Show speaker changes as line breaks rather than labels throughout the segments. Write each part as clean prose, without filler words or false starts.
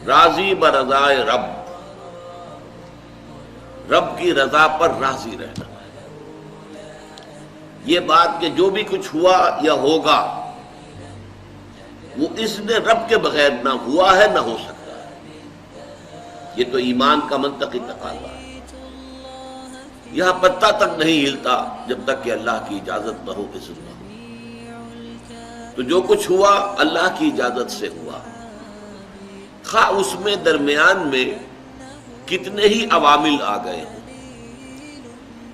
راضی برضائے رب، رب کی رضا پر راضی رہنا. یہ بات کہ جو بھی کچھ ہوا یا ہوگا وہ اذن رب کے بغیر نہ ہوا ہے نہ ہو سکتا ہے. یہ تو ایمان کا منطقی تقاضا ہے. یہاں پتہ تک نہیں ہلتا جب تک کہ اللہ کی اجازت نہ ہو، اذن نہ ہو. تو جو کچھ ہوا اللہ کی اجازت سے ہوا، خواہ اس میں درمیان میں کتنے ہی عوامل آ گئے ہوں.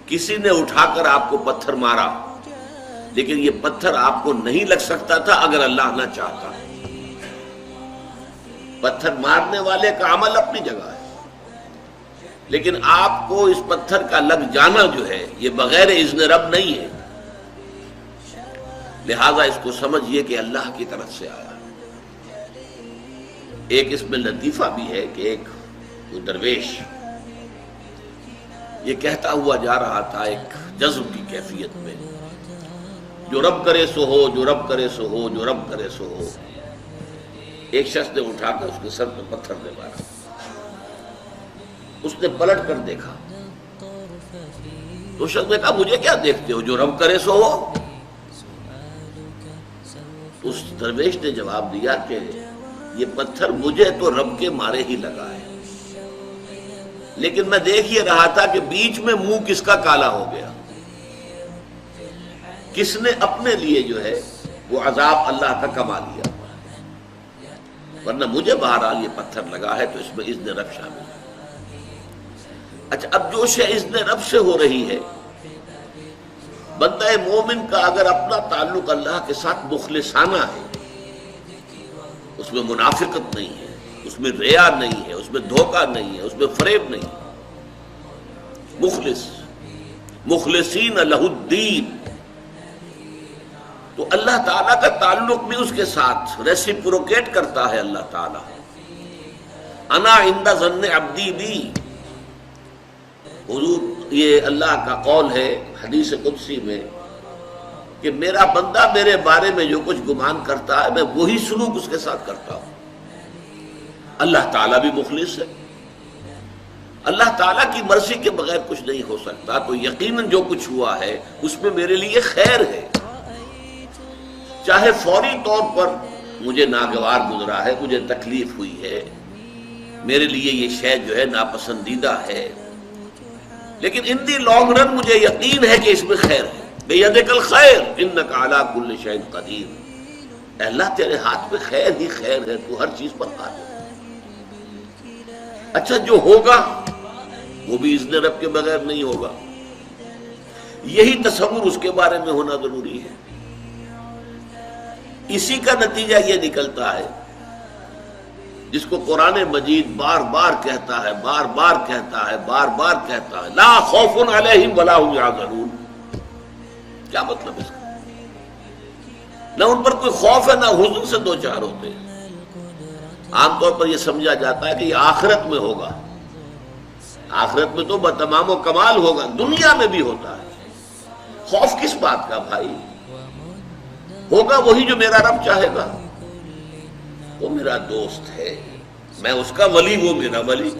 کسی نے اٹھا کر آپ کو پتھر مارا، لیکن یہ پتھر آپ کو نہیں لگ سکتا تھا اگر اللہ نہ چاہتا. پتھر مارنے والے کا عمل اپنی جگہ ہے، لیکن آپ کو اس پتھر کا لگ جانا جو ہے یہ بغیر اذن رب نہیں ہے. لہذا اس کو سمجھیے کہ اللہ کی طرف سے آیا. ایک اس میں لطیفہ بھی ہے کہ ایک درویش یہ کہتا ہوا جا رہا تھا ایک جذب کی کیفیت میں، جو رب کرے سو ہو، جو رب کرے سو ہو، جو رب کرے سو ہو. ایک شخص نے اٹھا کر اس کے سر پہ پتھر دے مارا. اس نے پلٹ کر دیکھا تو شخص نے کہا مجھے کیا دیکھتے ہو، جو رب کرے سو ہو. اس درویش نے جواب دیا کہ یہ پتھر مجھے تو رب کے مارے ہی لگا ہے، لیکن میں دیکھ یہ رہا تھا کہ بیچ میں منہ کس کا کالا ہو گیا، کس نے اپنے لیے جو ہے وہ عذاب اللہ کا کما لیا. ورنہ مجھے بہرحال یہ پتھر لگا ہے تو اس میں اذن رب شامل ہے. اچھا، اب جو شے اذن رب سے ہو رہی ہے، بندہ مومن کا اگر اپنا تعلق اللہ کے ساتھ مخلصانہ ہے، اس میں منافقت نہیں ہے، اس میں ریا نہیں ہے، اس میں دھوکہ نہیں ہے، اس میں فریب نہیں ہے. مخلص، مخلصین لہ الدین، تو اللہ تعالیٰ کا تعلق بھی اس کے ساتھ ریسیپروکیٹ کرتا ہے. اللہ تعالیٰ انا عند ظن عبدی بی، حضور یہ اللہ کا قول ہے حدیث قدسی میں کہ میرا بندہ میرے بارے میں جو کچھ گمان کرتا ہے میں وہی سلوک اس کے ساتھ کرتا ہوں. اللہ تعالیٰ بھی مخلص ہے. اللہ تعالیٰ کی مرضی کے بغیر کچھ نہیں ہو سکتا، تو یقیناً جو کچھ ہوا ہے اس میں میرے لیے خیر ہے. چاہے فوری طور پر مجھے ناگوار گزرا ہے، مجھے تکلیف ہوئی ہے، میرے لیے یہ شے جو ہے ناپسندیدہ ہے، لیکن ان دی لانگ رن مجھے یقین ہے کہ اس میں خیر ہے. بیدک الخیر انک علی کل شیء قدیر. اے اللہ تیرے ہاتھ میں خیر ہی خیر ہے، تو ہر چیز پر قادر ہے. اچھا، جو ہوگا وہ بھی اذن رب کے بغیر نہیں ہوگا. یہی تصور اس کے بارے میں ہونا ضروری ہے. اسی کا نتیجہ یہ نکلتا ہے جس کو قرآن مجید بار بار کہتا ہے، بار بار کہتا ہے، بار بار کہتا ہے، لا خوف علیہم ولا هم یحزنون. کیا مطلب اس کا؟ نہ ان پر کوئی خوف ہے نہ حزن سے دو چار ہوتے ہیں. عام طور پر یہ سمجھا جاتا ہے کہ یہ آخرت میں ہوگا. آخرت میں تو بتمام و کمال ہوگا، دنیا میں بھی ہوتا ہے. خوف کس بات کا بھائی؟ ہوگا وہی جو میرا رب چاہے گا. وہ میرا دوست ہے، میں اس کا ولی، وہ میرا ولی.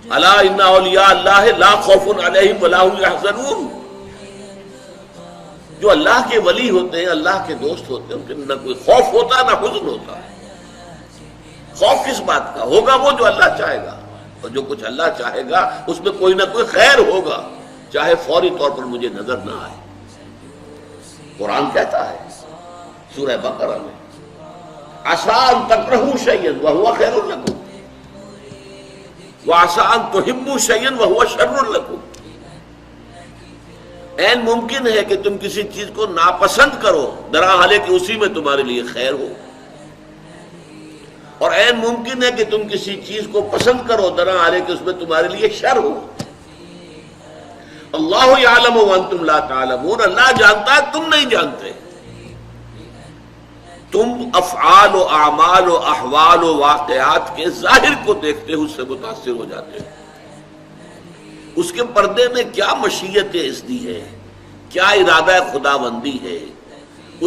الا ان اولیاء اللہ لا خوف علیہم ولا هم یحزنون. جو اللہ کے ولی ہوتے ہیں، اللہ کے دوست ہوتے ہیں، ان کے نہ کوئی خوف ہوتا نہ حزن ہوتا. خوف کس بات کا؟ ہوگا وہ جو اللہ چاہے گا، اور جو کچھ اللہ چاہے گا اس میں کوئی نہ کوئی خیر ہوگا، چاہے فوری طور پر مجھے نظر نہ آئے. قرآن کہتا ہے سورہ بقرہ میں عسیٰ ان تکرہوا شیئا وہو خیر لکم وعسیٰ ان تحبوا شیئا وہو شر لکم. عین ممکن ہے کہ تم کسی چیز کو ناپسند کرو درحالے کہ اسی میں تمہارے لیے خیر ہو، اور عین ممکن ہے کہ تم کسی چیز کو پسند کرو درحالے کہ اس میں تمہارے لیے شر ہو. اللہ یعلم وانتم لا تعلمون. اللہ جانتا ہے، تم نہیں جانتے. تم افعال و اعمال و احوال و واقعات کے ظاہر کو دیکھتے ہو، اس سے متاثر ہو جاتے ہو. اس کے پردے میں کیا مشیت اذنی ہے، کیا ارادہ خداوندی ہے،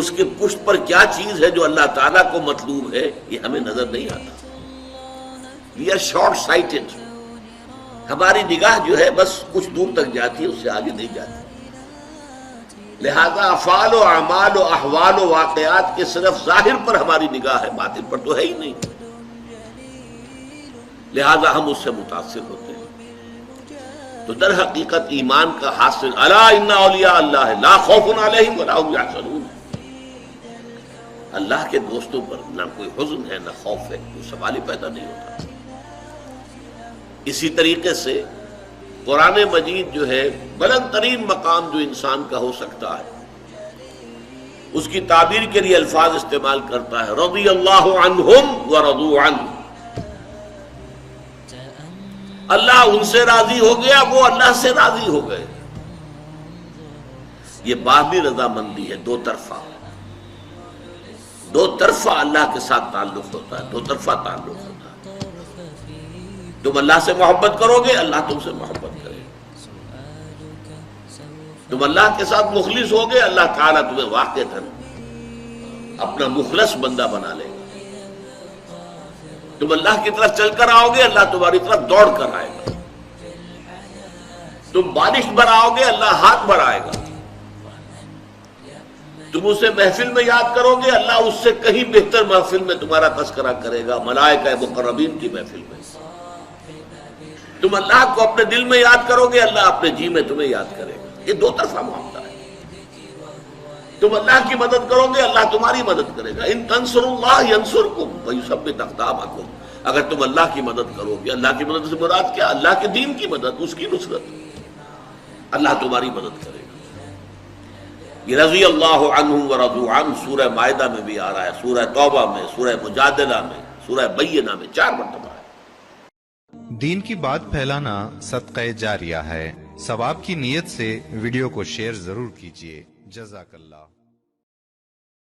اس کے پشت پر کیا چیز ہے جو اللہ تعالیٰ کو مطلوب ہے، یہ ہمیں نظر نہیں آتا. We are short sighted. ہماری نگاہ جو ہے بس کچھ دور تک جاتی ہے، اس سے آگے نہیں جاتی. لہذا افعال و اعمال و احوال و واقعات کے صرف ظاہر پر ہماری نگاہ ہے، باطن پر تو ہے ہی نہیں. لہذا ہم اس سے متاثر ہوتے ہیں. تو در حقیقت ایمان کا حاصل الا ان اولیاء اللہ لا خوف علیہم ولا هم یحزنون. اللہ کے دوستوں پر نہ کوئی حزن ہے نہ خوف ہے، کوئی سوال ہی پیدا نہیں ہوتا. اسی طریقے سے قرآن مجید جو ہے بلند ترین مقام جو انسان کا ہو سکتا ہے، اس کی تعبیر کے لیے الفاظ استعمال کرتا ہے رضی اللہ عنہم ورضوا عنہ. اللہ ان سے راضی ہو گیا، وہ اللہ سے راضی ہو گئے. یہ باہمی رضامندی ہے، دو طرفہ. دو طرفہ اللہ کے ساتھ تعلق ہوتا ہے، دو طرفہ تعلق ہوتا ہے. تم اللہ سے محبت کرو گے، اللہ تم سے محبت کرے گا. تم اللہ کے ساتھ مخلص ہوگے، اللہ تعالیٰ تمہیں واقعتاً اپنا مخلص بندہ بنا لے گا. تم اللہ کی طرف چل کر آؤ گے، اللہ تمہاری طرف دوڑ کر آئے گا. تم بارش برآؤ گے، اللہ ہاتھ بڑھائے گا. تم اسے محفل میں یاد کرو گے، اللہ اس سے کہیں بہتر محفل میں تمہارا تذکرہ کرے گا، ملائکہ مقربین کی محفل میں. تم اللہ کو اپنے دل میں یاد کرو گے، اللہ اپنے جی میں تمہیں یاد کرے گا. یہ دو طرفہ معاملہ ہے. تم اللہ کی مدد کرو گے، اللہ تمہاری مدد کرے گا. ان تنصروا اللہ ینصرکم ویثبت اقدامکم. اگر تم اللہ کی مدد کرو گے، اللہ کی مدد سے مراد کیا؟ اللہ کے دین کی مدد، اس کی نصرت. اللہ تمہاری مدد کرے گا. یہ رضی اللہ عنہم ورضوا عنہ سورہ مائدہ میں بھی آ رہا ہے، سورہ توبہ میں، سورہ مجادلہ میں، سورہ بینہ میں 4 مرتبہ ہے.
دین کی بات پھیلانا صدقہ جاریہ ہے. ثواب کی نیت سے ویڈیو کو شیئر ضرور کیجیے. جزاک اللہ.